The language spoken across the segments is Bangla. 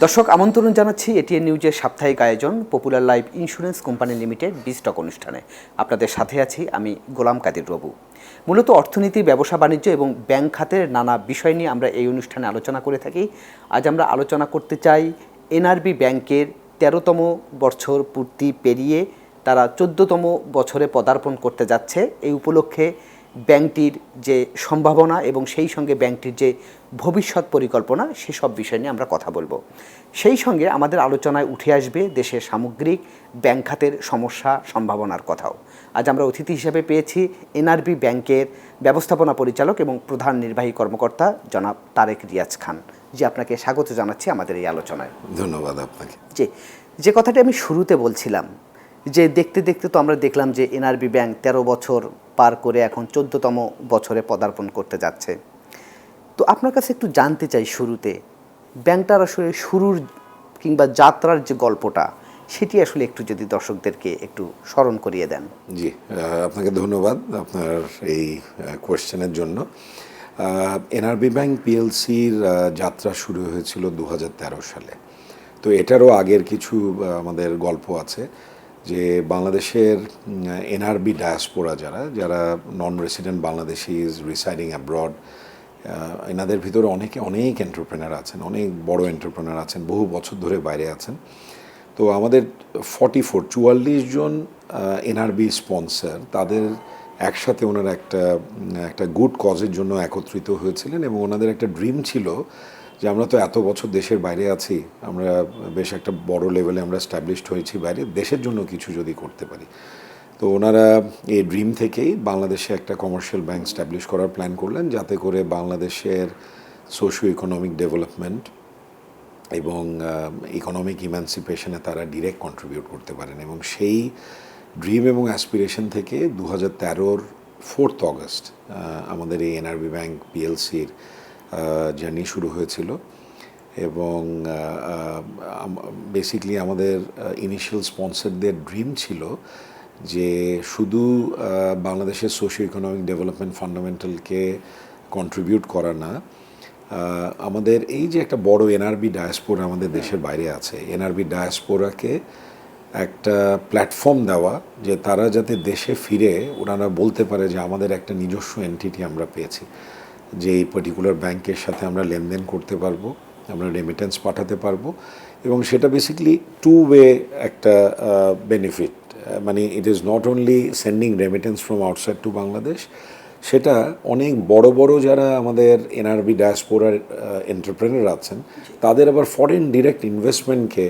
দর্শক আমন্ত্রণ জানাচ্ছি এটিএন নিউজের সাপ্তাহিক আয়োজন popular life insurance company limited বিস্টক অনুষ্ঠানে। আপনাদের সাথে আছি আমি গোলাম কাদির রবু। মূলত অর্থনীতি, ব্যবসা বাণিজ্য এবং ব্যাংক খাতের নানা বিষয় নিয়ে আমরা এই অনুষ্ঠানে আলোচনা করে থাকি। আজ আমরা আলোচনা করতে চাই এনআরবি ব্যাংকের ১৩তম বছর পূর্তি পেরিয়ে তারা ১৪তম বছরে পদার্পণ করতে যাচ্ছে। এই উপলক্ষে ব্যাংকটির যে সম্ভাবনা এবং সেই সঙ্গে ব্যাংকটির যে ভবিষ্যৎ পরিকল্পনা সেসব বিষয় নিয়ে আমরা কথা বলবো। সেই সঙ্গে আমাদের আলোচনায় উঠে আসবে দেশের সামগ্রিক ব্যাংক খাতের সমস্যা সম্ভাবনার কথাও। আজ আমরা অতিথি হিসেবে পেয়েছি এনআরবি ব্যাংকের ব্যবস্থাপনা পরিচালক এবং প্রধান নির্বাহী কর্মকর্তা জনাব তারেক রিয়াজ খান। জি, আপনাকে স্বাগত জানাচ্ছি আমাদের এই আলোচনায়। ধন্যবাদ আপনাকে। যে কথাটি আমি শুরুতে বলছিলাম যে দেখতে দেখতে তো আমরা দেখলাম যে এনআরবি ব্যাংক ১৩ বছর পার করে এখন ১৪তম বছরে পদার্পণ করতে যাচ্ছে। তো আপনার কাছে একটু জানতে চাই শুরুতে ব্যাংকটার আসলে শুরুর কিংবা যাত্রার যে গল্পটা সেটি আসলে একটু যদি দর্শকদেরকে একটু স্মরণ করিয়ে দেন। জি, আপনাকে ধন্যবাদ আপনার এই কোয়েশ্চেনের জন্য। এনআরবি ব্যাংক পিএলসির যাত্রা শুরু হয়েছিল ২০১৩ সালে। তো এটারও আগের কিছু আমাদের গল্প আছে যে বাংলাদেশের এনআরবি ডায়াসপোরা যারা non resident Bangladeshis residing abroad, এনাদের ভিতরে অনেক এন্টারপ্রেনার আছেন, অনেক বড় এন্টারপ্রেনার আছেন, বহু বছর ধরে বাইরে আছেন। তো আমাদের 44 জন এনআরবি স্পন্সর, তাদের একসাথে ওনারা একটা গুড কজের জন্য একত্রিত হয়েছিলেন এবং ওনাদের একটা ড্রিম ছিল যে আমরা তো এত বছর দেশের বাইরে আছি, আমরা বেশ একটা বড় লেভেলে আমরা স্ট্যাবলিশড হয়েছি বাইরে, দেশের জন্য কিছু যদি করতে পারি। তো ওনারা এই ড্রিম থেকেই বাংলাদেশে একটা কমার্শিয়াল ব্যাংক স্ট্যাবলিশ করার প্ল্যান করলেন, যাতে করে বাংলাদেশের সোশিও ইকোনমিক ডেভেলপমেন্ট এবং ইকোনমিক ইম্যান্সিপেশনে তারা ডিরেক্ট কন্ট্রিবিউট করতে পারেন। এবং সেই ড্রিম এবং অ্যাসপিরেশন থেকে 2013-র 4 অগস্ট আমাদের এই এনআরবি ব্যাংক পিএলসির জার্নি শুরু হয়েছিল। এবং বেসিক্যালি আমাদের ইনিশিয়াল স্পন্সরদের ড্রিম ছিল যে শুধু বাংলাদেশের সোশিও ইকোনমিক ডেভেলপমেন্ট ফান্ডামেন্টালকে কন্ট্রিবিউট করা না, আমাদের এই যে একটা বড় এনআরবি ডায়াসপোরা আমাদের দেশের বাইরে আছে, এনআরবি ডায়াসপোরাকে একটা প্ল্যাটফর্ম দেওয়া যে তারা যাতে দেশে ফিরে ওনারা বলতে পারে যে আমাদের একটা নিজস্ব এন্টিটি আমরা পেয়েছি, যে এই পার্টিকুলার ব্যাংকের সাথে আমরা লেনদেন করতে পারবো, আমরা রেমিটেন্স পাঠাতে পারবো। এবং সেটা বেসিক্যালি টু ওয়ে একটা বেনিফিট, মানে it is not only sending remittance from outside to Bangladesh, সেটা অনেক বড় বড় যারা আমাদের এনআরবি ডায়াসপোরার এন্টারপ্রেনার আছেন তাদের আবার ফরেন ডিরেক্ট ইনভেস্টমেন্টকে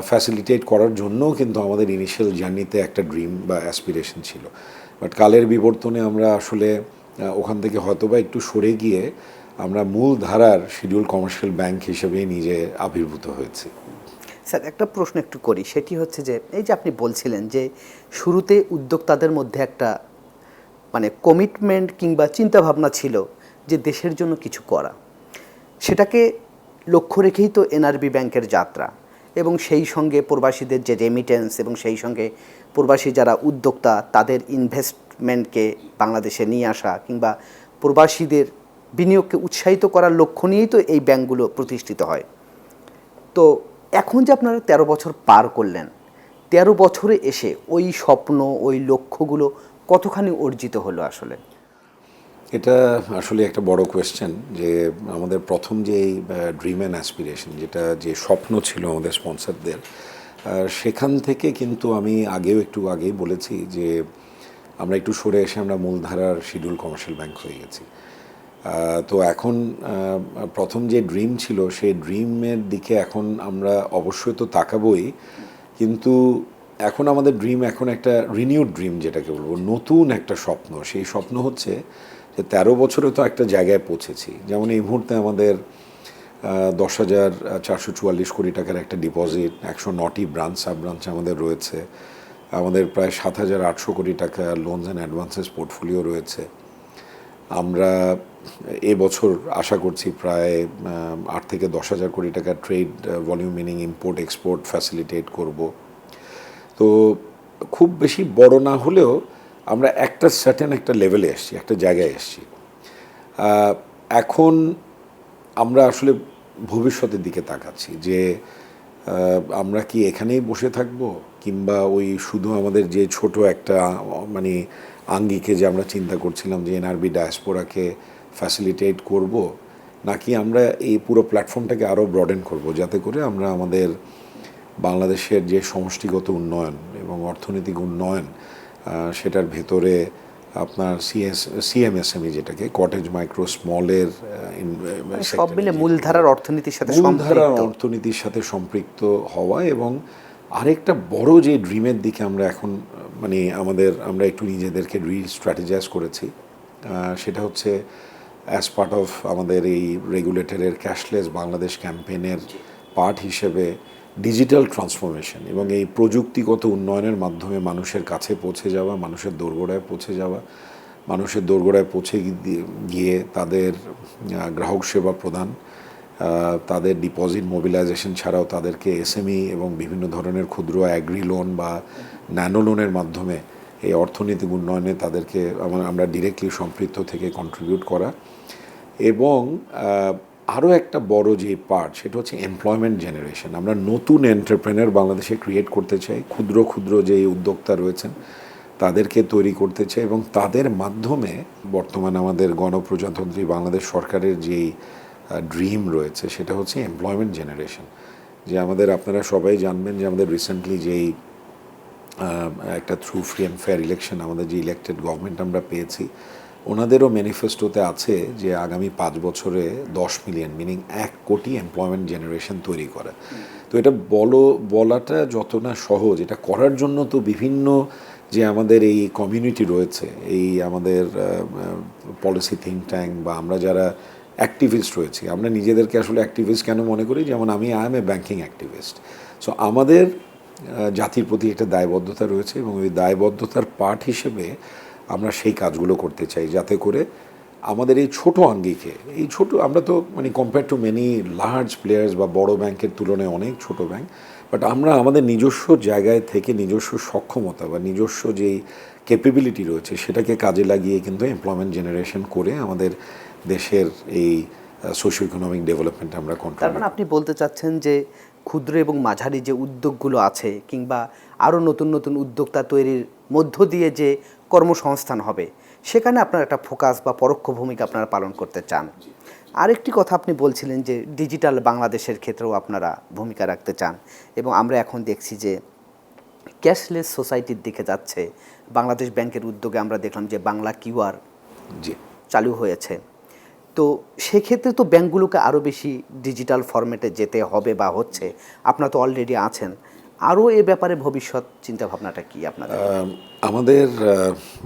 ফ্যাসিলিটেট করার জন্যও কিন্তু আমাদের ইনিশিয়াল জার্নিতে একটা ড্রিম বা অ্যাসপিরেশন ছিল। বাট কালের বিবর্তনে আমরা আসলে ওখান থেকে হয়তোবা একটু সরে গিয়ে আমরা মূল ধারার শিডিউল কমার্শিয়াল ব্যাংক হিসেবে নিজে আবির্ভূত হয়েছি। স্যার, একটা প্রশ্ন একটু করি, সেটি হচ্ছে যে এই যে আপনি বলছিলেন যে শুরুতে উদ্যোক্তাদের মধ্যে একটা মানে কমিটমেন্ট কিংবা চিন্তাভাবনা ছিল যে দেশের জন্য কিছু করা, সেটাকে লক্ষ্য রেখেই তো এনআরবি ব্যাংকের যাত্রা। এবং সেই সঙ্গে প্রবাসীদের যে রেমিটেন্স এবং সেই সঙ্গে প্রবাসী যারা উদ্যোক্তা তাদের ইনভেস্টমেন্টকে বাংলাদেশে নিয়ে আসা কিংবা প্রবাসীদের বিনিয়োগকে উৎসাহিত করার লক্ষ্য নিয়েই তো এই ব্যাংকগুলো প্রতিষ্ঠিত হয়। তো এখন যে আপনারা ১৩ বছর পার করলেন, ১৩ বছরে এসে ওই স্বপ্ন ওই লক্ষ্যগুলো কতখানি অর্জিত হলো আসলে? এটা আসলে একটা বড় কোয়েশ্চেন যে আমাদের প্রথম যে এই ড্রিম অ্যান্ড অ্যাসপিরেশন, যেটা যে স্বপ্ন ছিল আমাদের স্পন্সরদের, সেখান থেকে কিন্তু আমি একটু আগেই বলেছি যে আমরা একটু সরে এসে আমরা মূলধারার শিডিউল কমার্শিয়াল ব্যাংক হয়ে গেছি। তো এখন প্রথম যে ড্রিম ছিল সেই ড্রিমের দিকে এখন আমরা অবশ্যই তো তাকাবোই, কিন্তু এখন আমাদের ড্রিম এখন একটা রিনিউড ড্রিম, যেটাকে বলবো নতুন একটা স্বপ্ন। সেই স্বপ্ন হচ্ছে যে ১৩ বছরে তো একটা জায়গায় পৌঁছেছি, যেমন এই মুহূর্তে আমাদের 10,444 কোটি টাকার একটা ডিপোজিট, 109টি ব্রাঞ্চ সাব ব্রাঞ্চ আমাদের রয়েছে, আমাদের প্রায় 7,800 কোটি টাকা লোনস অ্যান্ড অ্যাডভান্সেস পোর্টফোলিও রয়েছে। আমরা এবছর আশা করছি প্রায় 8 থেকে 10,000 কোটি টাকা trade volume, meaning import export facilitate করব। তো খুব বেশি বড় না হলেও আমরা একটা সার্টেন একটা লেভেলে এসেছি, একটা জায়গায় এসেছি। এখন আমরা আসলে ভবিষ্যতের দিকে তাকাচ্ছি যে আমরা কি এখানেই বসে থাকব, কিংবা ওই শুধু আমাদের যে ছোট একটা মানে আঙ্গিকে যে আমরা চিন্তা করছিলাম যে এনআরবি ডায়াসপোরাকে ফ্যাসিলিটেট করব, নাকি আমরা এই পুরো প্ল্যাটফর্মটাকে আরও ব্রডেন করব, যাতে করে আমরা আমাদের বাংলাদেশের যে সমষ্টিগত উন্নয়ন এবং অর্থনৈতিক উন্নয়ন সেটার ভেতরে আপনার সিএমএসএমই, যেটাকে কটেজ মাইক্রো স্মলের সব মিলে মূলধারার অর্থনীতির সাথে মূলধারার অর্থনীতির সাথে সম্পৃক্ত হওয়া, এবং আরেকটা বড় যে ড্রিমের দিকে আমরা এখন মানে আমরা একটু নিজেদেরকে স্ট্র্যাটেজাইজ করেছি, সেটা হচ্ছে অ্যাজ পার্ট অফ আমাদের এই রেগুলেটরের ক্যাশলেস বাংলাদেশ ক্যাম্পেইনের পার্ট হিসেবে ডিজিটাল ট্রান্সফরমেশন এবং এই প্রযুক্তিগত উন্নয়নের মাধ্যমে মানুষের কাছে পৌঁছে যাওয়া, মানুষের দোরগোড়ায় পৌঁছে যাওয়া, মানুষের দোরগোড়ায় পৌঁছে গিয়ে তাদের গ্রাহক সেবা প্রদান, তাদের ডিপোজিট মোবিলাইজেশন ছাড়াও তাদেরকে এসএমই এবং বিভিন্ন ধরনের ক্ষুদ্র অ্যাগ্রি লোন বা ন্যানো লোনের মাধ্যমে এই অর্থনৈতিক উন্নয়নে তাদেরকে আমরা ডিরেক্টলি সম্পৃক্ত থেকে কন্ট্রিবিউট করা। এবং আরও একটা বড় যে পার্ট, সেটা হচ্ছে এমপ্লয়মেন্ট জেনারেশন। আমরা নতুন এন্টারপ্রেনার বাংলাদেশে ক্রিয়েট করতে চাই, ক্ষুদ্র ক্ষুদ্র যে উদ্যোক্তা রয়েছেন তাদেরকে তৈরি করতে চাই, এবং তাদের মাধ্যমে বর্তমানে আমাদের গণপ্রজাতন্ত্রী বাংলাদেশ সরকারের যেই ড্রিম রয়েছে সেটা হচ্ছে এমপ্লয়মেন্ট জেনারেশন। যে আপনারা সবাই জানবেন যে আমাদের রিসেন্টলি যেই একটা through free and fair election আমাদের যে ইলেক্টেড গভর্নমেন্ট আমরা পেয়েছি, ওনাদেরও ম্যানিফেস্টোতে আছে যে আগামী 5 বছরে 10 মিলিয়ন মিনিং 1 কোটি এমপ্লয়মেন্ট জেনারেশন তৈরি করা। তো এটা বলাটা যত না সহজ, এটা করার জন্য তো বিভিন্ন যে আমাদের এই কমিউনিটি রয়েছে, এই আমাদের পলিসি থিঙ্ক ট্যাঙ্ক বা আমরা যারা অ্যাক্টিভিস্ট রয়েছি, আমরা নিজেদেরকে আসলে অ্যাক্টিভিস্ট কেন মনে করি, যেমন আমি I M A banking activist. So আমাদের জাতির প্রতি একটা দায়বদ্ধতা রয়েছে, এবং ওই দায়বদ্ধতার পার্ট হিসেবে আমরা সেই কাজগুলো করতে চাই, যাতে করে আমাদের এই ছোট আঙ্গিকে, এই ছোট, আমরা তো মানে compare to many large players বা বড় ব্যাংকের তুলনায় অনেক ছোট ব্যাংক, বাট আমরা আমাদের নিজস্ব জায়গায় থেকে নিজস্ব সক্ষমতা বা নিজস্ব যেই ক্যাপেবিলিটি রয়েছে সেটাকে কাজে লাগিয়ে কিন্তু এমপ্লয়মেন্ট জেনারেশন করে আমাদের দেশের এই সোশ্യോ ইকোনমিক ডেভেলপমেন্ট আমরা কন্ট্রোল। তার মানে আপনি বলতে চাচ্ছেন যে ক্ষুদ্র এবং মাঝারি যে উদ্যোগগুলো আছে, কিংবা আরও নতুন নতুন উদ্যোক্তা তৈরির মধ্য দিয়ে যে কর্মসংস্থান হবে, সেখানে আপনার একটা ফোকাস বা পরোক্ষ ভূমিকা আপনারা পালন করতে চান। আরেকটি কথা আপনি বলছিলেন যে ডিজিটাল বাংলাদেশের ক্ষেত্রেও আপনারা ভূমিকা রাখতে চান, এবং আমরা এখন দেখছি যে ক্যাশলেস সোসাইটির দিকে যাচ্ছে। বাংলাদেশ ব্যাংকের উদ্যোগে আমরা দেখলাম যে বাংলা কিউআর চালু হয়েছে। তো সেক্ষেত্রে তো ব্যাংকগুলোকে আরও বেশি ডিজিটাল ফরম্যাটে যেতে হবে বা হচ্ছে, আপনারা তো অলরেডি আছেন। আরও এ ব্যাপারে ভবিষ্যৎ চিন্তাভাবনাটা কি আপনাদের? আমাদের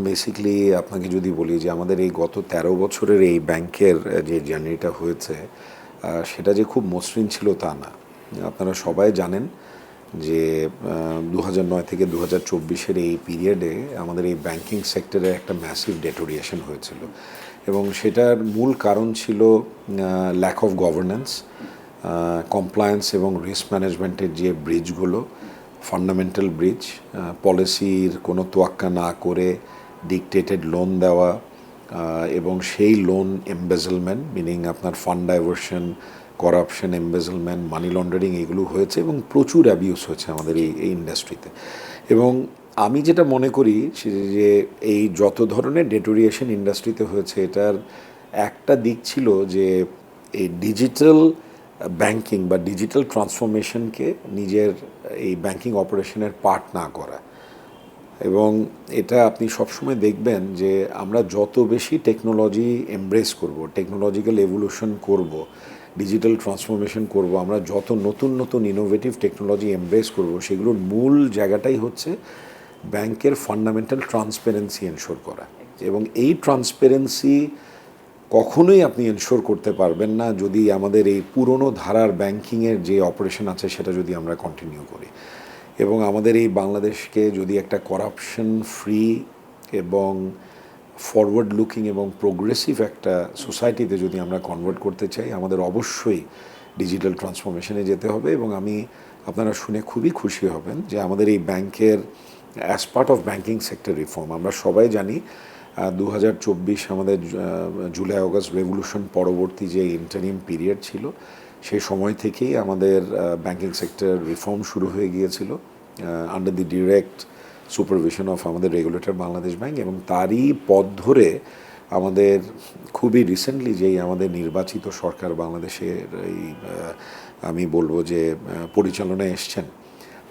বেসিক্যালি আপনাকে যদি বলি যে আমাদের এই গত 13 বছরের এই ব্যাংকের যে জার্নিটা হয়েছে, সেটা যে খুব মসৃণ ছিল তা না। আপনারা সবাই জানেন যে 2009 থেকে 2024-এর এই পিরিয়ডে আমাদের এই ব্যাংকিং সেক্টরে একটা ম্যাসিভ ডেটোরিয়েশন হয়েছিল, এবং সেটার মূল কারণ ছিল ল্যাক অফ গভর্নেন্স, কমপ্লায়েন্স এবং রিস্ক ম্যানেজমেন্টের যে ব্রিজগুলো, ফান্ডামেন্টাল ব্রিজ, পলিসির কোনো তোয়াক্কা না করে ডিকটেটেড লোন দেওয়া, এবং সেই লোন এমবেজলমেন্ট, মিনিং আপনার fund diversion, corruption, embezzlement, money laundering, এগুলো হয়েছে, এবং প্রচুর অ্যাবিউস হয়েছে আমাদের এই ইন্ডাস্ট্রিতে। এবং আমি যেটা মনে করি যে এই যত ধরনের ডেটোরিয়েশন ইন্ডাস্ট্রিতে হয়েছে, এটার একটা দিক ছিল যে এই ডিজিটাল ব্যাংকিং বা ডিজিটাল ট্রান্সফরমেশনকে নিজের এই ব্যাংকিং অপারেশনের পার্ট না করা। এবং এটা আপনি সবসময় দেখবেন যে আমরা যত বেশি টেকনোলজি এমব্রেস করব, টেকনোলজিক্যাল এভলিউশন করব, ডিজিটাল ট্রান্সফরমেশন করব, আমরা যত নতুন নতুন ইনোভেটিভ টেকনোলজি এমব্রেস করব, সেগুলোর মূল জায়গাটাই হচ্ছে ব্যাংকের ফান্ডামেন্টাল ট্রান্সপারেন্সি এনশোর করা। এবং এই ট্রান্সপারেন্সি কখনোই আপনি এনশোর করতে পারবেন না যদি আমাদের এই পুরনো ধারার ব্যাংকিংয়ের যে অপারেশন আছে সেটা যদি আমরা কন্টিনিউ করি, এবং আমাদের এই বাংলাদেশকে যদি একটা করাপশন ফ্রি এবং ফরওয়ার্ড লুকিং এবং প্রোগ্রেসিভ একটা সোসাইটিতে যদি আমরা কনভার্ট করতে চাই, আমাদের অবশ্যই ডিজিটাল ট্রান্সফরমেশনে যেতে হবে। এবং আপনারা শুনে খুবই খুশি হবেন যে আমাদের এই ব্যাংকের as part of banking sector reform, আমরা সবাই জানি 2024 আমাদের জুলাই অগাস্ট রেভলিউশন পরবর্তী যে ইন্টারিম পিরিয়ড ছিল, সেই সময় থেকেই আমাদের ব্যাংকিং সেক্টর রিফর্ম শুরু হয়ে গিয়েছিল under the direct supervision of আমাদের রেগুলেটর বাংলাদেশ ব্যাংক, এবং তারই পথ ধরে আমাদের খুবই রিসেন্টলি যেই আমাদের নির্বাচিত সরকার বাংলাদেশের এই আমি বলবো যে পরিচালনায় এসছেন,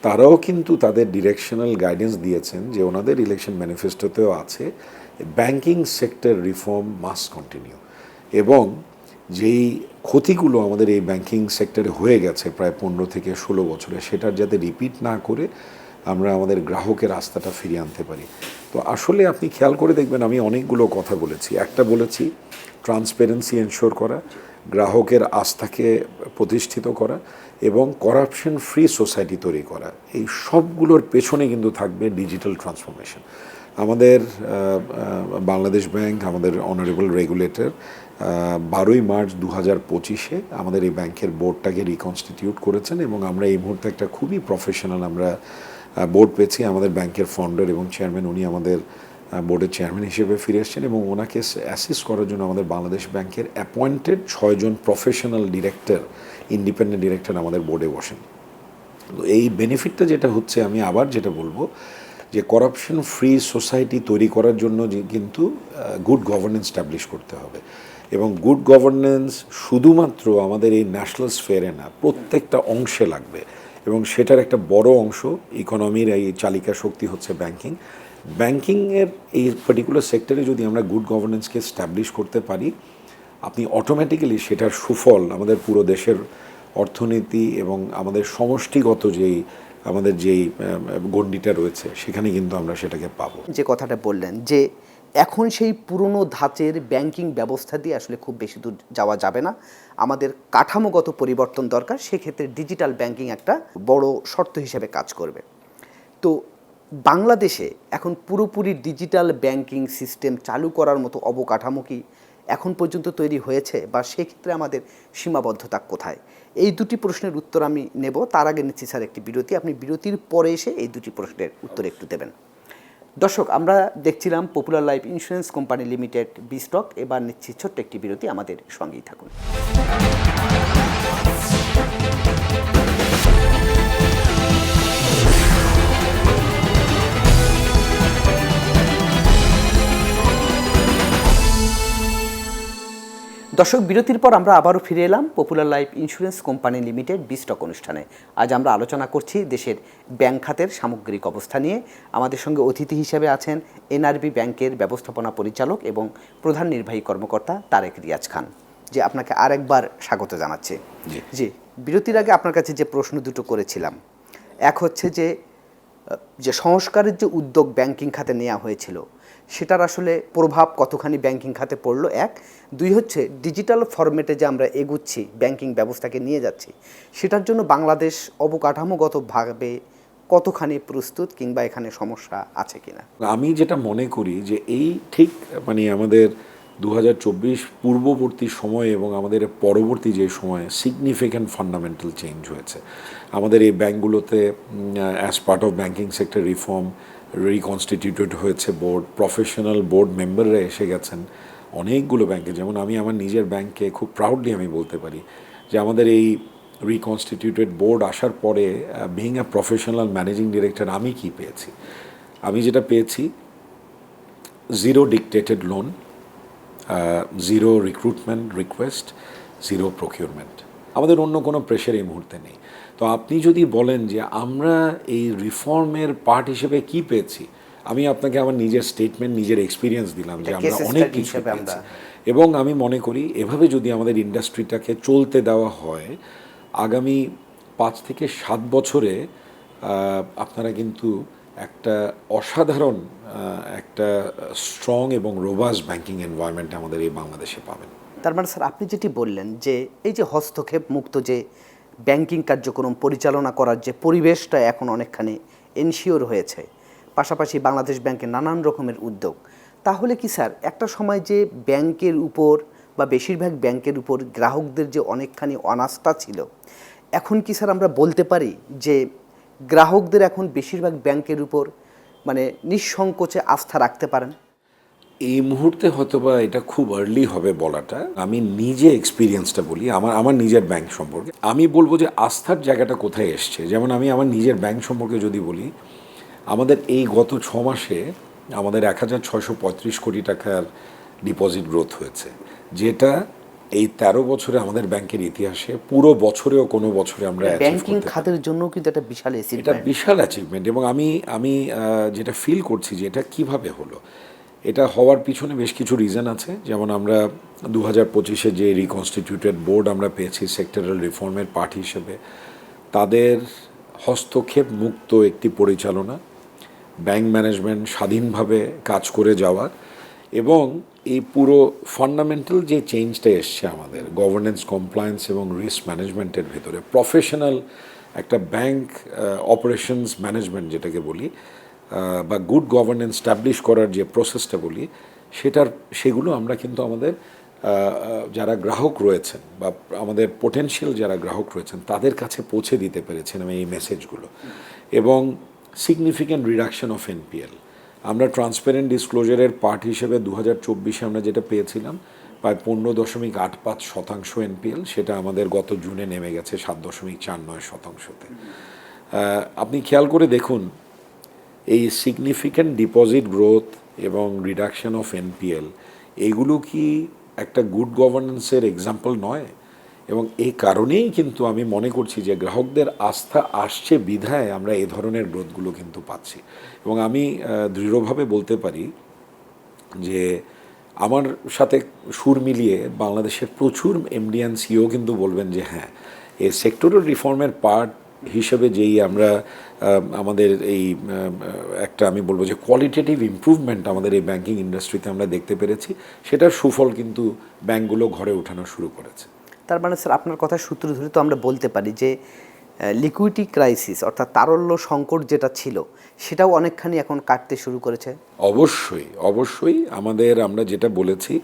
তারাও কিন্তু তাদের ডিরেকশনাল গাইডেন্স দিয়েছেন যে ওনাদের ইলেকশন ম্যানিফেস্টোতেও আছে banking sector reform must continue, এবং যেই ক্ষতিগুলো আমাদের এই ব্যাংকিং সেক্টরে হয়ে গেছে প্রায় 15 থেকে 16 বছরে, সেটার যাতে রিপিট না করে আমরা আমাদের গ্রাহকের আস্থাটা ফিরিয়ে আনতে পারি। তো আসলে আপনি খেয়াল করে দেখবেন আমি অনেকগুলো কথা বলেছি। একটা বলেছি ট্রান্সপারেন্সি এনশোর করা, গ্রাহকের আস্থাকে প্রতিষ্ঠিত করা এবং করাপশন ফ্রি সোসাইটি তৈরি করা। এই সবগুলোর পেছনে কিন্তু থাকবে ডিজিটাল ট্রান্সফরমেশন। আমাদের বাংলাদেশ ব্যাংক, আমাদের অনারেবল রেগুলেটর 12ই মার্চ 2025-এ আমাদের এই ব্যাংকের বোর্ডটাকে রিকনস্টিটিউট করেছেন, এবং আমরা এই মুহূর্তে একটা খুবই প্রফেশনাল আমরা বোর্ড পেয়েছি। আমাদের ব্যাংকের ফাউন্ডার এবং চেয়ারম্যান উনি আমাদের বোর্ডের চেয়ারম্যান হিসেবে ফিরে এসেছেন, এবং ওনাকে অ্যাসিস্ট করার জন্য আমাদের বাংলাদেশ ব্যাংকের অ্যাপয়েন্টেড 6 জন প্রফেশনাল ডিরেক্টর, ইন্ডিপেন্ডেন্ট ডিরেক্টর আমাদের বোর্ডে বসেন। তো এই বেনিফিটটা যেটা হচ্ছে, আমি আবার যেটা বলবো যে করাপশন ফ্রি সোসাইটি তৈরি করার জন্য যে কিন্তু গুড গভর্নেন্স স্ট্যাবলিশ করতে হবে, এবং গুড গভর্নেন্স শুধুমাত্র আমাদের এই ন্যাশনাল স্ফেয়ারে না, প্রত্যেকটা অংশে লাগবে, এবং সেটার একটা বড় অংশ ইকোনমির এই চালিকা শক্তি হচ্ছে ব্যাংকিং। ব্যাংকিংয়ের এই পার্টিকুলার সেক্টরে যদি আমরা গুড গভর্নেন্সকে স্ট্যাবলিশ করতে পারি, আপনি অটোমেটিক্যালি সেটার সুফল আমাদের পুরো দেশের অর্থনীতি এবং আমাদের সমষ্টিগত আমাদের যেই গণ্ডিটা রয়েছে সেখানে কিন্তু আমরা সেটাকে পাবো। যে কথাটা বললেন যে এখন সেই পুরনো ধাঁচের ব্যাংকিং ব্যবস্থা দিয়ে আসলে খুব বেশি দূর যাওয়া যাবে না, আমাদের কাঠামোগত পরিবর্তন দরকার। সেক্ষেত্রে ডিজিটাল ব্যাংকিং একটা বড় শর্ত হিসেবে কাজ করবে। তো বাংলাদেশে এখন পুরোপুরি ডিজিটাল ব্যাংকিং সিস্টেম চালু করার মতো অবকাঠামো কি এখন পর্যন্ত তৈরি হয়েছে, বা সেক্ষেত্রে আমাদের সীমাবদ্ধতা কোথায়? এই দুটি প্রশ্নের উত্তর আমি নেব। তার আগে নিচ্ছি স্যার একটি বিরতি। আপনি বিরতির পরে এসে এই দুটি প্রশ্নের উত্তর একটু দেবেন। দর্শক, আমরা দেখছিলাম popular life insurance company limited বিস্টক। এবার নিচ্ছি ছোট্ট একটি বিরতি, আমাদের সঙ্গেই থাকুন। দর্শক, বিরতির পর আমরা আবারও ফিরে এলাম popular life insurance company limited বিস্টক অনুষ্ঠানে। আজ আমরা আলোচনা করছি দেশের ব্যাংক খাতের সামগ্রিক অবস্থা নিয়ে। আমাদের সঙ্গে অতিথি হিসেবে আছেন এনআরবি ব্যাংকের ব্যবস্থাপনা পরিচালক এবং প্রধান নির্বাহী কর্মকর্তা তারেক রিয়াজ খান। যে আপনাকে আরেকবার স্বাগত জানাচ্ছি। জি, বিরতির আগে আপনার কাছে যে প্রশ্ন দুটো করেছিলাম, এক হচ্ছে যে সংস্কারের যে উদ্যোগ ব্যাংকিং খাতে নেওয়া হয়েছিল সেটার আসলে প্রভাব কতখানি ব্যাংকিং খাতে পড়লো, এক। দুই হচ্ছে ডিজিটাল ফরম্যাটে যে আমরা এগুচ্ছি, ব্যাংকিং ব্যবস্থাকে নিয়ে যাচ্ছি, সেটার জন্য বাংলাদেশ অবকাঠামোগতভাবে কতখানি প্রস্তুত, কিংবা এখানে সমস্যা আছে কিনা? আমি যেটা মনে করি যে এই ঠিক আমাদের 2024 পূর্ববর্তী সময় এবং আমাদের পরবর্তী যে সময়ে সিগনিফিক্যান্ট ফান্ডামেন্টাল চেঞ্জ হয়েছে আমাদের এই ব্যাংকগুলোতে। As part of banking sector reform reconstituted হয়েছে বোর্ড, প্রফেশনাল বোর্ড মেম্বাররা এসে গেছেন অনেকগুলো ব্যাংকে। যেমন আমি আমার নিজের ব্যাংকে খুব প্রাউডলি আমি বলতে পারি যে আমাদের এই রিকনস্টিটিউটেড বোর্ড আসার পরে being a professional managing director আমি কি পেয়েছি? আমি যেটা পেয়েছি, zero dictated loan, zero recruitment request, zero procurement. আমাদের অন্য কোনো প্রেশার এই মুহূর্তে নেই। তো আপনি যদি বলেন যে আমরা এই রিফর্মের পার্ট হিসেবে কি পেয়েছি, আমি আপনাকে আমার নিজের স্টেটমেন্ট, নিজের এক্সপিরিয়েন্স দিলাম যে আমরা অনেক কিছু পেয়েছি। এবং আমি মনে করি এভাবে যদি আমাদের ইন্ডাস্ট্রিটাকে চলতে দেওয়া হয়, আগামী 5 থেকে 7 বছরে আপনারা কিন্তু একটা অসাধারণ একটা স্ট্রং এবং রোবাস্ট ব্যাংকিং এনভায়রনমেন্ট আমাদের এই বাংলাদেশে পাবেন। তার মানে স্যার, আপনি যেটি বললেন যে এই যে হস্তক্ষেপ মুক্ত যে ব্যাংকিং কার্যক্রম পরিচালনা করার যে পরিবেশটা এখন অনেকখানি এনশিওর হয়েছে, পাশাপাশি বাংলাদেশ ব্যাংকের নানান রকমের উদ্যোগ, তাহলে কি স্যার একটা সময় যে ব্যাংকের উপর বা বেশিরভাগ ব্যাংকের উপর গ্রাহকদের যে অনেকখানি অনাস্থা ছিল, এখন কি স্যার আমরা বলতে পারি যে গ্রাহকদের এখন বেশিরভাগ ব্যাংকের উপর নিঃসংকোচে আস্থা রাখতে পারেন? এই মুহূর্তে হয়তোবা এটা খুব আর্লি হবে বলাটা। আমি নিজে এক্সপিরিয়েন্সটা বলি, আমার নিজের ব্যাংক সম্পর্কে আমি বলবো যে আস্থার জায়গাটা কোথায় এসছে। যেমন আমি আমার নিজের ব্যাংক সম্পর্কে যদি বলি, আমাদের এই গত 6 মাসে আমাদের 1,635 কোটি টাকার ডিপোজিট গ্রোথ হয়েছে, যেটা এই 13 বছরে আমাদের ব্যাংকের ইতিহাসে পুরো বছরেও কোনো বছরে আমরা achieve ব্যাংকিং করতে পারিনি। খাতের জন্য কিন্তু একটা বিশাল এটা অ্যাচিভমেন্ট। বিশাল অ্যাচিভমেন্ট। এবং আমি যেটা ফিল করছি যে এটা কীভাবে হলো, এটা হওয়ার পিছনে বেশ কিছু রিজন আছে। যেমন আমরা 2025-এ যে রিকনস্টিটিউটেড বোর্ড আমরা পেয়েছি সেক্টরাল রিফর্মের পার্ট হিসেবে, তাদের হস্তক্ষেপ মুক্ত একটি পরিচালনা, ব্যাংক ম্যানেজমেন্ট স্বাধীনভাবে কাজ করে যাওয়া, এবং এই পুরো ফান্ডামেন্টাল যে চেঞ্জটা এসছে আমাদের গভর্নেন্স, কমপ্লায়েন্স এবং রিস্ক ম্যানেজমেন্টের ভেতরে, প্রফেশনাল একটা ব্যাংক অপারেশনস ম্যানেজমেন্ট যেটাকে বলি, বা গুড গভর্নেন্স স্টাবলিশ করার যে প্রসেসটা বলি, সেগুলো আমরা কিন্তু আমাদের যারা গ্রাহক রয়েছেন বা আমাদের পোটেনশিয়াল যারা গ্রাহক রয়েছেন তাদের কাছে পৌঁছে দিতে পেরেছেন আমি এই মেসেজগুলো। এবং সিগনিফিক্যান্ট রিডাকশন অফ এনপিএল, আমরা ট্রান্সপারেন্ট ডিসক্লোজারের পার্ট হিসেবে 2024-এ আমরা যেটা পেয়েছিলাম প্রায় 15.85% এনপিএল, সেটা আমাদের গত জুনে নেমে গেছে 7.49%। আপনি খেয়াল করে দেখুন, এই সিগনিফিক্যান্ট ডিপোজিট গ্রোথ এবং রিডাকশন অফ এনপিএল, এইগুলো কি একটা গুড গভর্নেন্সের এক্সাম্পল নয়? এবং এই কারণেই কিন্তু আমি মনে করছি যে গ্রাহকদের আস্থা আসছে বিধায় আমরা এই ধরনের গ্রোথগুলো কিন্তু পাচ্ছি। এবং আমি দৃঢ়ভাবে বলতে পারি যে আমার সাথে সুর মিলিয়ে বাংলাদেশের প্রচুর এমডি অ্যান্ড সিও কিন্তু বলবেন যে হ্যাঁ, এই সেক্টরাল রিফর্মের পার্ট হিসেবে যেই আমরা আমাদের এই একটা আমি বলবো যে কোয়ালিটেটিভ ইমপ্রুভমেন্ট আমাদের এই ব্যাংকিং ইন্ডাস্ট্রিতে আমরা দেখতে পেরেছি, সেটার সুফল কিন্তু ব্যাংকগুলো ঘরে ওঠানো শুরু করেছে। তার মানে স্যার, আপনার কথা সূত্র ধরে তো আমরা বলতে পারি যে লিকুইডিটি ক্রাইসিস অর্থাৎ তারল্য সংকট যেটা ছিল সেটাও অনেকখানি এখন কাটতে শুরু করেছে। অবশ্যই আমরা যেটা বলেছি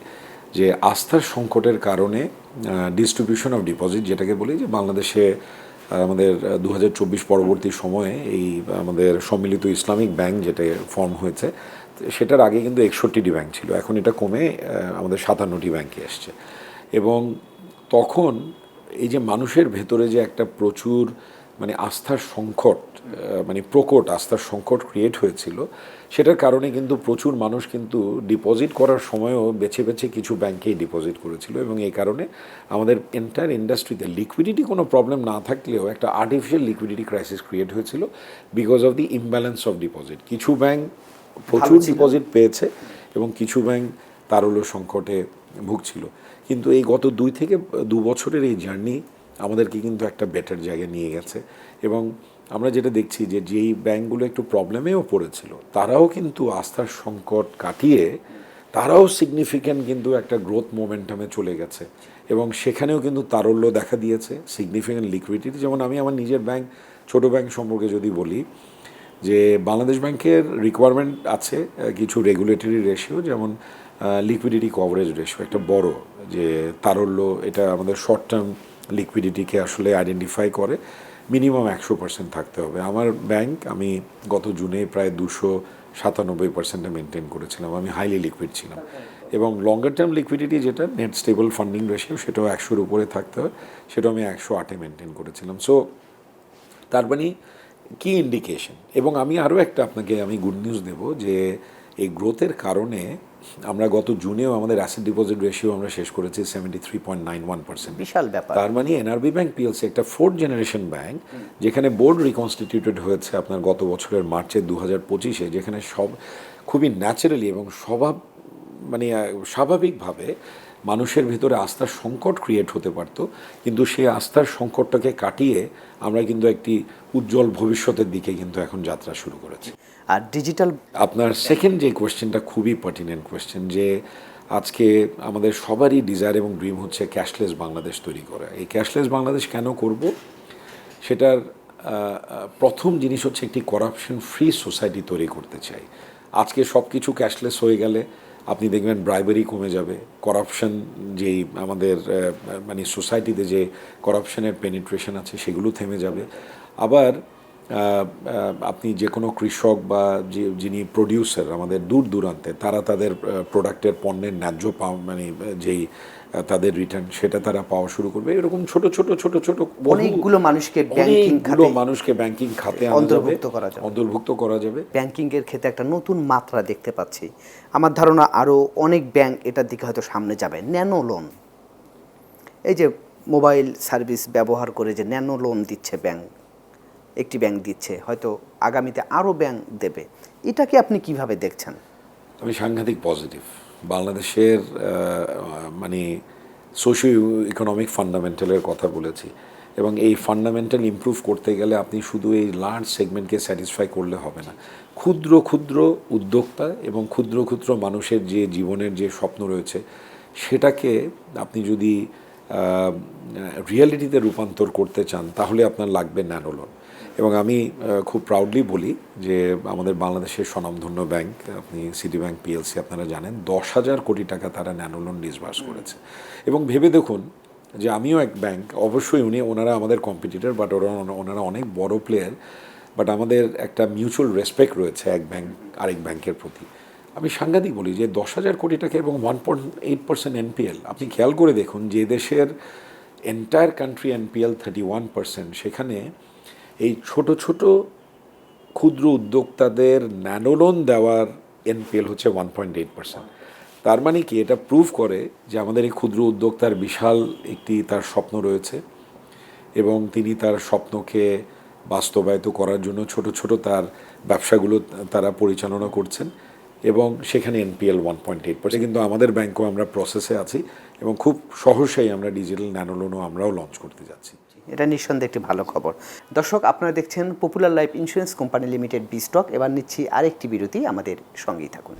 যে আস্থার সংকটের কারণে ডিস্ট্রিবিউশন অফ ডিপোজিট যেটাকে বলি, যে বাংলাদেশে আমাদের 2024 পরবর্তী সময়ে এই আমাদের সম্মিলিত ইসলামিক ব্যাংক যেটা ফর্ম হয়েছে, সেটার আগে কিন্তু 61টি ব্যাংক ছিল, এখন এটা কমে আমাদের 57টি ব্যাংকে এসছে। এবং তখন এই যে মানুষের ভেতরে যে একটা প্রচুর মানে আস্থার সংকট, মানে প্রকট আস্থার সংকট ক্রিয়েট হয়েছিল, সেটার কারণে কিন্তু প্রচুর মানুষ কিন্তু ডিপোজিট করার সময়ও বেছে বেছে কিছু ব্যাংকেই ডিপোজিট করেছিল। এবং এই কারণে আমাদের এন্টায়ার ইন্ডাস্ট্রিতে লিকুইডিটি কোনো প্রবলেম না থাকলেও একটা আর্টিফিশিয়াল লিকুইডিটি ক্রাইসিস ক্রিয়েট হয়েছিল because of the imbalance of deposit. কিছু ব্যাংক প্রচুর ডিপোজিট পেয়েছে এবং কিছু ব্যাংক তারল্য সংকটে ভুগছিল। কিন্তু এই গত 2 বছরের এই জার্নি আমাদেরকে কিন্তু একটা বেটার জায়গায় নিয়ে গেছে। এবং আমরা যেটা দেখছি যে যেই ব্যাংকগুলো একটু প্রবলেমেও পড়েছিল তারাও কিন্তু আস্থার সংকট কাটিয়ে তারাও সিগনিফিক্যান্ট কিন্তু একটা গ্রোথ মোমেন্টামে চলে গেছে। এবং সেখানেও কিন্তু তারল্য দেখা দিয়েছে, সিগনিফিক্যান্ট লিকুইডিটি। যেমন আমি আমার নিজের ব্যাংক, ছোটো ব্যাংক সম্পর্কে যদি বলি, যে বাংলাদেশ ব্যাংকের রিকোয়ারমেন্ট আছে কিছু রেগুলেটরি রেশিও, যেমন লিকুইডিটি কভারেজ রেশিও একটা বড় যে তারল্য, এটা আমাদের শর্ট টার্ম লিকুইডিটিকে আসলে আইডেন্টিফাই করে, মিনিমাম 100% থাকতে হবে। আমার ব্যাংক আমি গত জুনে প্রায় 297% মেনটেন করেছিলাম, আমি হাইলি লিকুইড ছিলাম। এবং লঙ্গার টার্ম লিকুইডিটি যেটা নেট স্টেবল ফান্ডিং রেশিও, সেটাও 100-র উপরে থাকতে হয়, সেটাও আমি 108-এ মেনটেন করেছিলাম। সো তার মানে কি ইন্ডিকেশন। এবং আমি আরও একটা আপনাকে আমি গুড নিউজ দেব যে এই গ্রোথের কারণে আমরা গত জুনেও আমাদের অ্যাসেট ডিপোজিট রেশিও আমরা শেষ করেছি 73.91%। বিশাল ব্যাপার। তার মানে এনআরবি ব্যাংক পিএলসি একটা 4th জেনারেশন ব্যাংক, যেখানে বোর্ড রিকনস্টিটিউটেড হয়েছে আপনার গত বছরের মার্চে 2025-এ, যেখানে সব খুবই ন্যাচারালি এবং স্বাভাবিকভাবে মানুষের ভিতরে আস্থার সংকট ক্রিয়েট হতে পারত, কিন্তু সেই আস্থার সংকটটাকে কাটিয়ে আমরা কিন্তু একটি উজ্জ্বল ভবিষ্যতের দিকে কিন্তু এখন যাত্রা শুরু করেছি। আর ডিজিটাল, আপনার সেকেন্ড যে কোয়েশ্চেনটা খুবই পার্টিনেন্ট কোয়েশ্চেন, যে আজকে আমাদের সবারই ডিজায়ার এবং ড্রিম হচ্ছে ক্যাশলেস বাংলাদেশ তৈরি করা। এই ক্যাশলেস বাংলাদেশ কেন করব, সেটার প্রথম জিনিস হচ্ছে একটি করাপশন ফ্রি সোসাইটি তৈরি করতে চাই। আজকে সব কিছু ক্যাশলেস হয়ে গেলে আপনি দেখবেন ব্রাইবারি কমে যাবে, করাপশন যেই আমাদের মানে সোসাইটিতে যে করাপশনের পেনিট্রেশন আছে সেগুলো থেমে যাবে। আবার আপনি যে কোনো কৃষক বা যিনি প্রডিউসার আমাদের দূর দূরান্তে তারা তাদের প্রোডাক্টের পণ্যের ন্যায্য মানে যেই তাদের রিটার্ন সেটা তারা পাওয়া শুরু করবে। এরকম ছোট ছোট ছোট ছোট অনেকগুলো মানুষকে ব্যাংকিং খাতে ব্যাংকিং খাতে আনা যাবে, অন্তর্ভুক্ত করা যাবে। ব্যাংকিংয়ের ক্ষেত্রে একটা নতুন মাত্রা দেখতে পাচ্ছি। আমার ধারণা আরও অনেক ব্যাংক এটার দিকে হয়তো সামনে যাবে। ন্যানো লোন, এই যে মোবাইল সার্ভিস ব্যবহার করে যে ন্যানো লোন দিচ্ছে ব্যাংক, একটি ব্যাংক দিচ্ছে, হয়তো আগামীতে আরও ব্যাংক দেবে, এটাকে আপনি কিভাবে দেখছেন? আমি সাংঘাতিক পজিটিভ। বাংলাদেশের মানে সোশিও ইকোনমিক ফান্ডামেন্টালের কথা বলেছি, এবং এই ফান্ডামেন্টাল ইমপ্রুভ করতে গেলে আপনি শুধু এই লার্জ সেগমেন্টকে স্যাটিসফাই করলে হবে না। ক্ষুদ্র ক্ষুদ্র উদ্যোক্তা এবং ক্ষুদ্র ক্ষুদ্র মানুষের যে জীবনের যে স্বপ্ন রয়েছে সেটাকে আপনি যদি রিয়ালিটিতে রূপান্তর করতে চান তাহলে আপনার লাগবে ন্যানো লোন। এবং আমি খুব প্রাউডলি বলি যে আমাদের বাংলাদেশের স্বনামধন্য ব্যাংক, আপনি সিটি ব্যাংক পিএলসি আপনারা জানেন, 10,000 কোটি টাকা তারা ন্যানো লোন ডিসবার্স করেছে। এবং ভেবে দেখুন যে আমিও এক ব্যাংক, অবশ্যই ওনারা আমাদের কম্পিটিটর, বাট ওনারা অনেক বড় প্লেয়ার, বাট আমাদের একটা মিউচুয়াল রেসপেক্ট রয়েছে এক ব্যাংক আরেক ব্যাংকের প্রতি। আমি সাংঘাতিক বলি যে 10,000 কোটি টাকা এবং 1.8% এনপিএল। আপনি খেয়াল করে দেখুন যে দেশের এন্টায়ার কান্ট্রি এনপিএল 31%, সেখানে এই ছোট ছোট ক্ষুদ্র উদ্যোক্তাদের ন্যানো লোন দেওয়ার এনপিএল হচ্ছে 1.8%। তার মানে কি, এটা প্রুভ করে যে আমাদের এই ক্ষুদ্র উদ্যোক্তার বিশাল একটি তার স্বপ্ন রয়েছে এবং তিনি তার স্বপ্নকে বাস্তবায়িত করার জন্য ছোট ছোট তার ব্যবসাগুলো তারা পরিচালনা করছেন, এবং সেখানে এনপিএল 1.8%। কিন্তু আমাদের ব্যাংকও আমরা প্রসেসে আছি এবং খুব সহসাই আমরা ডিজিটাল ন্যানো লোনও আমরাও লঞ্চ করতে যাচ্ছি। এটা নিঃসন্দেহে একটি ভালো খবর। দর্শক, আপনারা দেখছেন popular life insurance company limited B-stock. এবার নিচ্ছি আরেকটি বিরতি, আমাদের সঙ্গেই থাকুন।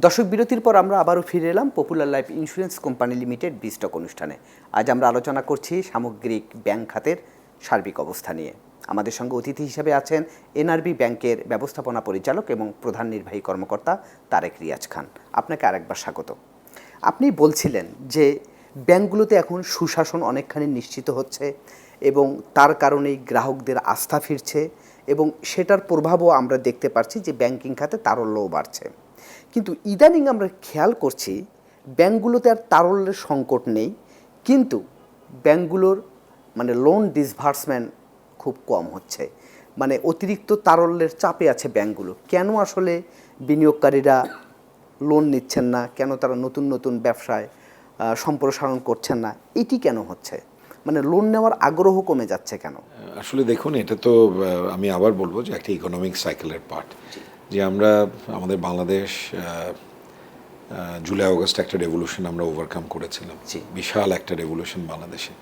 দর্শক, বিরতির পর আমরা আবারও ফিরে এলাম popular life insurance company limited B-stock অনুষ্ঠানে। আজ আমরা আলোচনা করছি সামগ্রিক ব্যাংক খাতের সার্বিক অবস্থা নিয়ে। আমাদের সঙ্গে অতিথি হিসেবে আছেন এনআরবি ব্যাংকের ব্যবস্থাপনা পরিচালক এবং প্রধান নির্বাহী কর্মকর্তা তারেক রিয়াজ খান। আপনাকে আরেকবার স্বাগত। আপনি বলছিলেন যে ব্যাংকগুলোতে এখন সুশাসন অনেকখানি নিশ্চিত হচ্ছে এবং তার কারণেই গ্রাহকদের আস্থা ফিরছে, এবং সেটার প্রভাবও আমরা দেখতে পাচ্ছি যে ব্যাংকিং খাতে তারল্যও বাড়ছে। কিন্তু ইদানিং আমরা খেয়াল করছি ব্যাংকগুলোতে আর তারল্যের সংকট নেই, কিন্তু ব্যাংকগুলোর মানে লোন ডিসবার্সমেন্ট খুব কম হচ্ছে, মানে অতিরিক্ত তারল্যের চাপে আছে ব্যাংকগুলো। কেন আসলে বিনিয়োগকারীরা লোন নিচ্ছেন না, কেন তারা নতুন নতুন ব্যবসায় সম্প্রসারণ করছেন না, এটি কেন হচ্ছে? মানে লোন নেওয়ার আগ্রহ কমে যাচ্ছে কেন? আসলে দেখুন, এটা তো আমি আবার বলবো যে একটা ইকোনমিক সাইকেলের পার্ট। যে আমরা আমাদের বাংলাদেশ জুলাই আগস্ট একটা রেভলিউশন আমরা ওভারকাম করেছিলাম, বিশাল একটা রেভলিউশন বাংলাদেশে।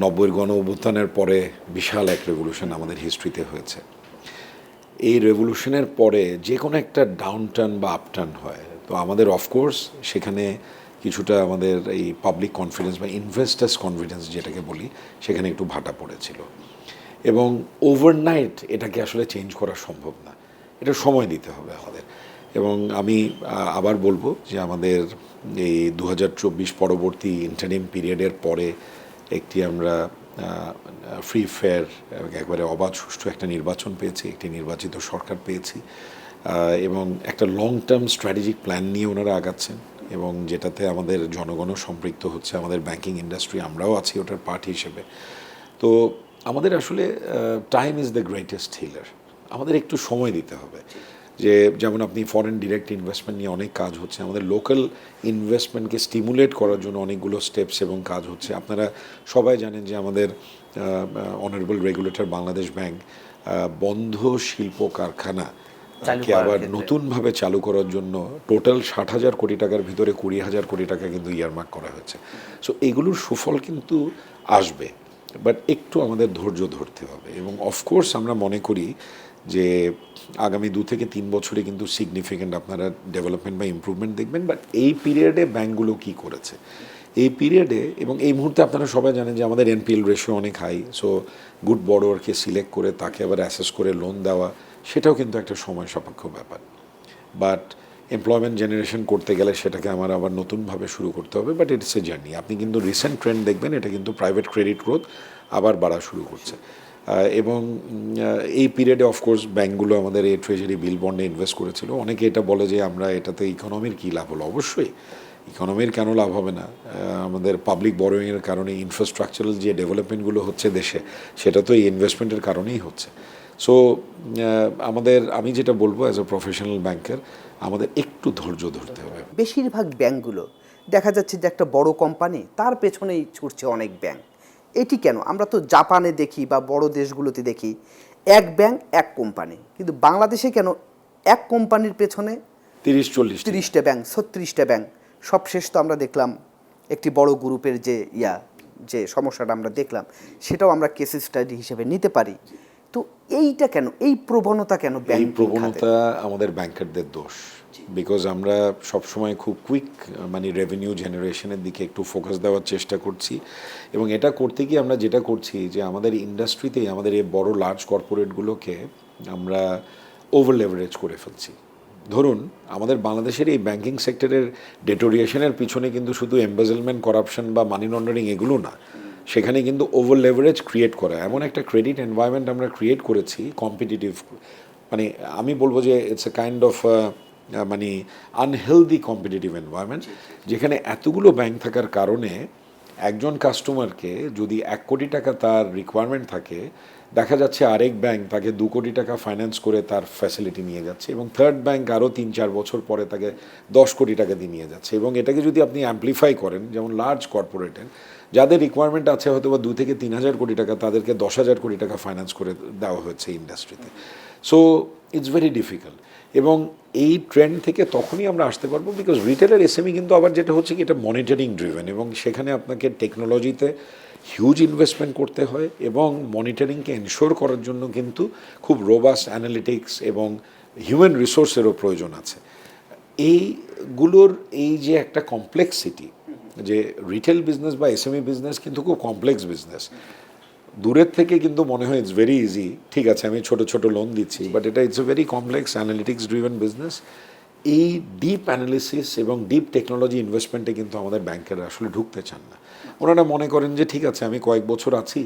90-এর গণ অভ্যুত্থানের পরে বিশাল এক রেভলিউশন আমাদের হিস্ট্রিতে হয়েছে। এই রেভলিউশনের পরে যে কোনো একটা ডাউনটার্ন বা আপটার্ন হয়, তো আমাদের অফকোর্স সেখানে কিছুটা আমাদের এই পাবলিক কনফিডেন্স বা ইনভেস্টার্স কনফিডেন্স যেটাকে বলি, সেখানে একটু ভাটা পড়েছিল। এবং ওভারনাইট এটাকে আসলে চেঞ্জ করা সম্ভব না, এটা সময় দিতে হবে আমাদের। এবং আমি আবার বলবো যে আমাদের এই 2024 পরবর্তী ইন্টারিম পিরিয়ডের পরে একটি আমরা ফ্রি ফেয়ার একবারে অবাধ সুষ্ঠু একটা নির্বাচন পেয়েছি, একটি নির্বাচিত সরকার পেয়েছি, এবং একটা লং টার্ম স্ট্র্যাটেজিক প্ল্যান নিয়ে ওনারা আগাচ্ছেন, এবং যেটাতে আমাদের জনগণও সম্পৃক্ত হচ্ছে, আমাদের ব্যাংকিং ইন্ডাস্ট্রি, আমরাও আছি ওটার পার্ট হিসেবে। তো আমাদের আসলে time is the greatest healer. আমাদের একটু সময় দিতে হবে। যে যেমন আপনি ফরেন ডিরেক্ট ইনভেস্টমেন্ট নিয়ে অনেক কাজ হচ্ছে, আমাদের লোকাল ইনভেস্টমেন্টকে স্টিমুলেট করার জন্য অনেকগুলো স্টেপস এবং কাজ হচ্ছে। আপনারা সবাই জানেন যে আমাদের অনারেবল রেগুলেটর বাংলাদেশ ব্যাংক বন্ধ শিল্প কারখানা কে আবার নতুনভাবে চালু করার জন্য টোটাল 60,000 কোটি টাকার ভিতরে 20,000 কোটি টাকা কিন্তু ইয়ারমার্ক করা হয়েছে। সো এগুলোর সুফল কিন্তু আসবে, বাট একটু আমাদের ধৈর্য ধরতে হবে। এবং অফকোর্স আমরা মনে করি যে আগামী 2 থেকে 3 বছরে কিন্তু সিগনিফিক্যান্ট আপনারা ডেভেলপমেন্ট বা ইমপ্রুভমেন্ট দেখবেন। বাট এই পিরিয়ডে ব্যাংকগুলো কী করেছে এই পিরিয়ডে, এবং এই মুহূর্তে আপনারা সবাই জানেন যে আমাদের এনপিএল রেশিও অনেক হাই। সো গুড বড়োয়ারকে সিলেক্ট করে তাকে আবার অ্যাসেস করে লোন দেওয়া, সেটাও কিন্তু একটা সময় সাপেক্ষ ব্যাপার। বাট এমপ্লয়মেন্ট জেনারেশন করতে গেলে সেটাকে আমার আবার নতুনভাবে শুরু করতে হবে, বাট ইটস এ জার্নি। আপনি কিন্তু রিসেন্ট ট্রেন্ড দেখবেন, এটা কিন্তু প্রাইভেট ক্রেডিট গ্রোথ আবার বাড়া শুরু করছে। এবং এই পিরিয়ডে অফকোর্স ব্যাঙ্কগুলো আমাদের এই ট্রেজারি বিল বন্ডে ইনভেস্ট করেছিল। অনেকে এটা বলে যে আমরা এটাতে ইকোনমির কী লাভ হলো। অবশ্যই ইকোনমির কেন লাভ হবে না, আমাদের পাবলিক বরোয়িংয়ের কারণে ইনফ্রাস্ট্রাকচারাল যে ডেভেলপমেন্টগুলো হচ্ছে দেশে, সেটা তো এই ইনভেস্টমেন্টের কারণেই হচ্ছে। সো আমি যেটা বলবো অ্যাজ এ প্রফেশনাল ব্যাংকার, আমাদের একটু ধৈর্য ধরতে হবে। বেশিরভাগ ব্যাংকগুলো দেখা যাচ্ছে যে একটা বড় কোম্পানি, তার পেছনেই ছুটছে অনেক ব্যাংক। এটি কেন? আমরা তো জাপানে দেখি বা বড় দেশগুলোতে দেখি এক ব্যাংক এক কোম্পানি, কিন্তু বাংলাদেশে কেন এক কোম্পানির পেছনে 30-40 30টা ব্যাংক, 36টা ব্যাংক? সবশেষ তো আমরা দেখলাম একটি বড় গ্রুপের যে সমস্যাটা আমরা দেখলাম, সেটাও আমরা কেস স্টাডি হিসেবে নিতে পারি। তো এইটা কেন, এই প্রবণতা কেন? এই প্রবণতা আমাদের ব্যাংকারদের দোষ। বিকজ আমরা সবসময় খুব কুইক মানে রেভিনিউ জেনারেশনের দিকে একটু ফোকাস দেওয়ার চেষ্টা করছি, এবং এটা করতে গিয়ে আমরা যেটা করছি যে আমাদের ইন্ডাস্ট্রিতেই আমাদের এই বড় লার্জ কর্পোরেটগুলোকে আমরা ওভার লেভারেজ করে ফেলছি। ধরুন আমাদের বাংলাদেশের এই ব্যাংকিং সেক্টরের ডেটোরিয়েশনের পিছনে কিন্তু শুধু এমবেজলমেন্ট, করাপশন বা মানি লন্ডারিং এগুলো না, সেখানে কিন্তু ওভার লেভারেজ ক্রিয়েট করা, এমন একটা ক্রেডিট এনভায়রনমেন্ট আমরা ক্রিয়েট করেছি কম্পিটিটিভ, মানে আমি বলবো যে ইটস এ কাইন্ড অফ মানে আনহেলদি কম্পিটিটিভ এনভায়রনমেন্ট, যেখানে এতগুলো ব্যাংক থাকার কারণে একজন কাস্টমারকে যদি 1 কোটি টাকা তার রিকোয়ারমেন্ট থাকে, দেখা যাচ্ছে আরেক ব্যাংক তাকে 2 কোটি টাকা ফাইন্যান্স করে তার ফ্যাসিলিটি নিয়ে যাচ্ছে, এবং থার্ড ব্যাংক আরও 3-4 বছর পরে তাকে 10 কোটি টাকা দিয়ে নিয়ে যাচ্ছে। এবং এটাকে যদি আপনি অ্যাম্পলিফাই করেন, যেমন লার্জ কর্পোরেটের যাদের রিকোয়ারমেন্ট আছে হয়তো বা 2 থেকে 3 হাজার কোটি টাকা, তাদেরকে 10,000 কোটি টাকা ফাইন্যান্স করে দেওয়া হচ্ছে ইন্ডাস্ট্রিতে। So it's very difficult. এবং এই ট্রেন্ড থেকে তখনই আমরা আসতে পারবো, বিকজ রিটেলের এসএমই কিন্তু আবার যেটা হচ্ছে কি, এটা মনিটরিং ড্রিভেন, এবং সেখানে আপনাকে টেকনোলজিতে হিউজ ইনভেস্টমেন্ট করতে হয়, এবং মনিটরিংকে এনশোর করার জন্য কিন্তু খুব রোবাস্ট অ্যানালিটিক্স এবং হিউম্যান রিসোর্সেরও প্রয়োজন আছে। এইগুলোর এই যে একটা কমপ্লেক্সিটি, যে রিটেল বিজনেস বা এসএমই বিজনেস কিন্তু খুব কমপ্লেক্স বিজনেস। দূরের থেকে কিন্তু মনে হয় ইটস ভেরি ইজি, ঠিক আছে আমি ছোট ছোট লোন দিচ্ছি, বাট এটা it's a very complex analytics driven business. এই ডিপ অ্যানালিসিস এবং ডিপ টেকনোলজি ইনভেস্টমেন্টে কিন্তু আমাদের ব্যাংকেরা আসলে ঢুকতে চান না। ওনারা মনে করেন যে ঠিক আছে আমি কয়েক বছর আছি,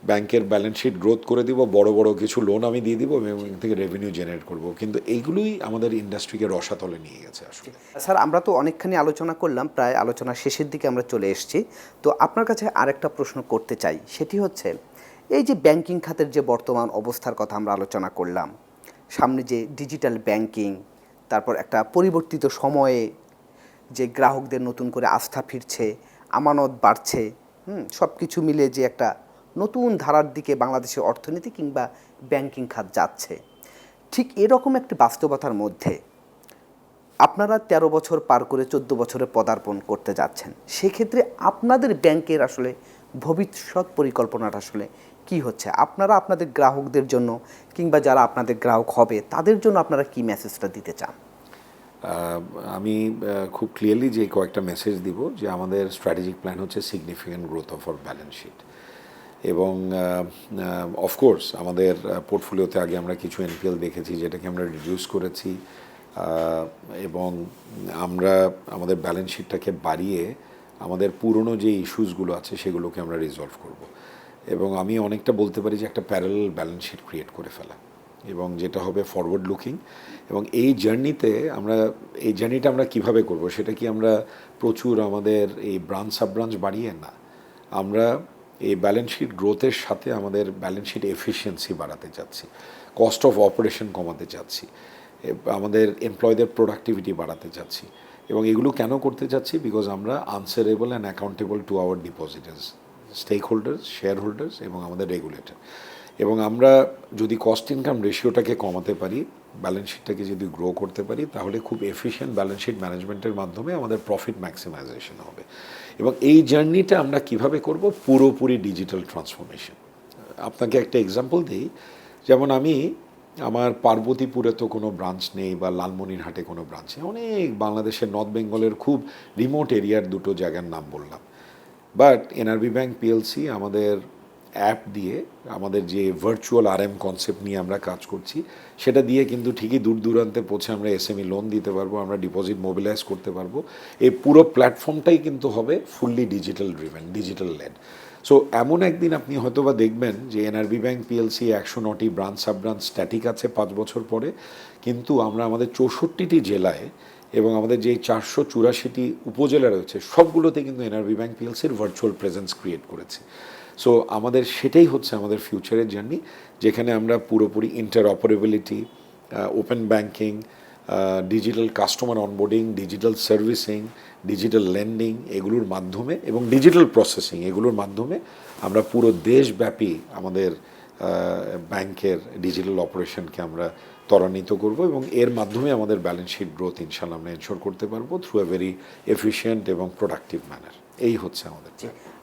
ব্যাংকের ব্যালেন্স শিট গ্রোথ করে দিব, বড় বড় কিছু লোন আমি দিয়ে দিব এবং এখান থেকে রেভিনিউ জেনারেট করব, কিন্তু এইগুলোই আমাদের ইন্ডাস্ট্রিকে রসাতলে নিয়ে গেছে আসলে। স্যার, আমরা তো অনেকখানি আলোচনা করলাম, প্রায় আলোচনার শেষের দিকে আমরা চলে এসেছি। তো আপনার কাছে আরেকটা প্রশ্ন করতে চাই, সেটি হচ্ছে এই যে ব্যাংকিং খাতের যে বর্তমান অবস্থার কথা আমরা আলোচনা করলাম, সামনে যে ডিজিটাল ব্যাংকিং, তারপর একটা পরিবর্তিত সময়ে যে গ্রাহকদের নতুন করে আস্থা ফিরছে, আমানত বাড়ছে, সব কিছু মিলে যে একটা নতুন ধারার দিকে বাংলাদেশের অর্থনীতি কিংবা ব্যাংকিং খাত যাচ্ছে, ঠিক এরকম একটি বাস্তবতার মধ্যে আপনারা 13 বছর পার করে 14 বছরে পদার্পণ করতে যাচ্ছেন। সেক্ষেত্রে আপনাদের ব্যাংকের আসলে ভবিষ্যৎ পরিকল্পনাটা আসলে কি হচ্ছে? আপনারা আপনাদের গ্রাহকদের জন্য কিংবা যারা আপনাদের গ্রাহক হবে তাদের জন্য আপনারা কি মেসেজটা দিতে চান? আমি খুব ক্লিয়ারলি যে কয়েকটা মেসেজ দিব, যে আমাদের স্ট্র্যাটেজিক প্ল্যান হচ্ছে significant growth of our balance sheet, এবং অফকোর্স আমাদের পোর্টফোলিওতে আগে আমরা কিছু এনপিএল দেখেছি যেটাকে আমরা রিডিউস করেছি, এবং আমরা আমাদের ব্যালেন্স শিটটাকে বাড়িয়ে আমাদের পুরনো যে ইস্যুসগুলো আছে সেগুলোকে আমরা রিজলভ করব, এবং আমি অনেকটা বলতে পারি যে একটা প্যারালাল ব্যালেন্স শিট ক্রিয়েট করে ফেলা, এবং যেটা হবে ফরওয়ার্ড লুকিং। এবং এই জার্নিটা আমরা কিভাবে করব, সেটা কি আমরা প্রচুর আমাদের এই ব্রাঞ্চ সাব ব্রাঞ্চ বাড়িয়ে না, আমরা এই ব্যালেন্স শিট গ্রোথের সাথে আমাদের ব্যালেন্স শিট এফিসিয়েন্সি বাড়াতে চাচ্ছি, কস্ট অফ অপারেশন কমাতে চাচ্ছি, আমাদের এমপ্লয়ীদের প্রোডাক্টিভিটি বাড়াতে চাচ্ছি। এবং এগুলো কেন করতে চাচ্ছি? বিকজ আমরা answerable and accountable to our depositors, stake holders, share holders এবং আমাদের রেগুলেটর। এবং আমরা যদি কস্ট ইনকাম রেশিওটাকে কমাতে পারি, ব্যালেন্স শিটটাকে যদি গ্রো করতে পারি, তাহলে খুব এফিশিয়েন্ট ব্যালেন্স শিট ম্যানেজমেন্টের মাধ্যমে আমাদের প্রফিট ম্যাক্সিমাইজেশন হবে। এবং এই জার্নিটা আমরা কিভাবে করব? পুরোপুরি ডিজিটাল ট্রান্সফরমেশন। আপনাকে একটা এক্সাম্পল দিই, যেমন আমার পার্বতীপুরে তো কোনো ব্রাঞ্চ নেই, বা লালমনিরহাটে কোনো ব্রাঞ্চ নেই, অনেক বাংলাদেশের নর্থ বেঙ্গলের খুব রিমোট এরিয়ার দুটো জায়গার নাম বললাম। বাট এনআরবি ব্যাংক পিএলসি আমাদের অ্যাপ দিয়ে আমাদের যে ভার্চুয়াল RM কনসেপ্ট নিয়ে আমরা কাজ করছি সেটা দিয়ে কিন্তু ঠিকই দূর দূরান্তে পৌঁছে আমরা SME লোন দিতে পারবো, আমরা ডিপোজিট মোবিলাইজ করতে পারবো। এই পুরো প্ল্যাটফর্মটাই কিন্তু হবে fully digital driven, digital led. So এমন একদিন আপনি হয়তোবা দেখবেন যে NRB ব্যাংক PLC 109টি ব্রাঞ্চ সাব ব্রাঞ্চ স্ট্যাটিক আছে 5 বছর পরে, কিন্তু আমরা আমাদের 64টি জেলায় এবং আমাদের যে 484টি উপজেলা রয়েছে সবগুলোতে কিন্তু NRB ব্যাংক PLCর ভার্চুয়াল প্রেজেন্স ক্রিয়েট করেছে। সো আমাদের সেটাই হচ্ছে আমাদের ফিউচারের জার্নি, যেখানে আমরা পুরোপুরি interoperability, open banking, digital customer onboarding, digital servicing, digital lending এগুলোর মাধ্যমে এবং ডিজিটাল প্রসেসিং এগুলোর মাধ্যমে আমরা পুরো দেশব্যাপী আমাদের ব্যাংকের ডিজিটাল অপারেশনকে আমরা ত্বরান্বিত করব এবং এর মাধ্যমে আমাদের ব্যালেন্স শিট গ্রোথ ইনশাল্লাহ আমরা এনশোর করতে পারবো থ্রু এ ভেরি এফিশিয়েন্ট এবং প্রোডাক্টিভ ম্যানার। এই হচ্ছে আমাদের।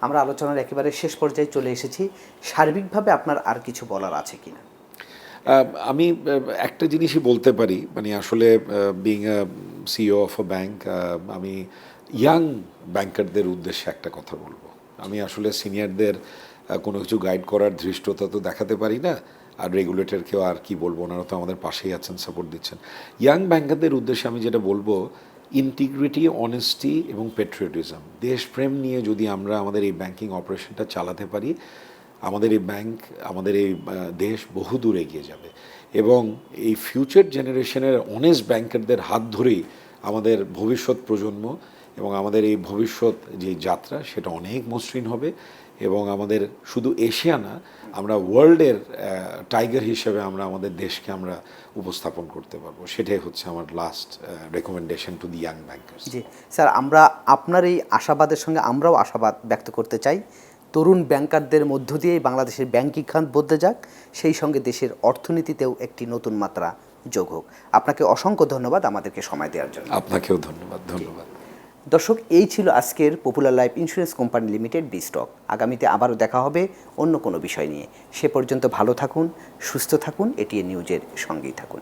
আমরা আলোচনার একেবারে শেষ পর্যায়ে চলে এসেছি। সার্বিকভাবে আপনার আর কিছু বলার আছে কিনা? আমি একটা জিনিসই বলতে পারি, মানে আসলে being a CEO of a bank, আমি ইয়াং ব্যাংকারদের উদ্দেশ্যে একটা কথা বলবো। আমি আসলে সিনিয়রদের কোনো কিছু গাইড করার ধৃষ্টতা তো দেখাতে পারি না, আর রেগুলেটরকেও আর কি বলবো, ওনারা তো আমাদের পাশেই আছেন, সাপোর্ট দিচ্ছেন। ইয়াং ব্যাংকারদের উদ্দেশ্যে আমি যেটা বলবো, ইন্টিগ্রিটি, অনেস্টি এবং পেট্রিয়টিজম, দেশপ্রেম নিয়ে যদি আমরা আমাদের এই ব্যাংকিং অপারেশনটা চালাতে পারি, আমাদের এই ব্যাংক, আমাদের এই দেশ বহুদূর এগিয়ে যাবে এবং এই ফিউচার জেনারেশনের অনেস্ট ব্যাংকারদের হাত ধরেই আমাদের ভবিষ্যৎ প্রজন্ম এবং আমাদের এই ভবিষ্যৎ যে যাত্রা সেটা অনেক মসৃণ হবে এবং আমাদের শুধু এশিয়া না, আমরা ওয়ার্ল্ডের টাইগার হিসেবে আমরা আমাদের দেশকে আমরা উপস্থাপন করতে পারবো। সেটাই হচ্ছে আমার last recommendation to the young bankers. G sir, আমরা আপনার এই আশাবাদের সঙ্গে আমরাও আশাবাদ ব্যক্ত করতে চাই। তরুণ ব্যাংকারদের মধ্য দিয়েই বাংলাদেশের ব্যাংকিং খাত বদলে যাক, সেই সঙ্গে দেশের অর্থনীতিতেও একটি নতুন মাত্রা যোগ হোক। আপনাকে অসংখ্য ধন্যবাদ আমাদেরকে সময় দেওয়ার জন্য। আপনাকেও ধন্যবাদ। ধন্যবাদ দর্শক, এই ছিল আজকের popular life insurance company limited B-stock. আগামীতে আবারও দেখা হবে অন্য কোনো বিষয় নিয়ে। সে পর্যন্ত ভালো থাকুন, সুস্থ থাকুন, এটিএন নিউজের সঙ্গেই থাকুন।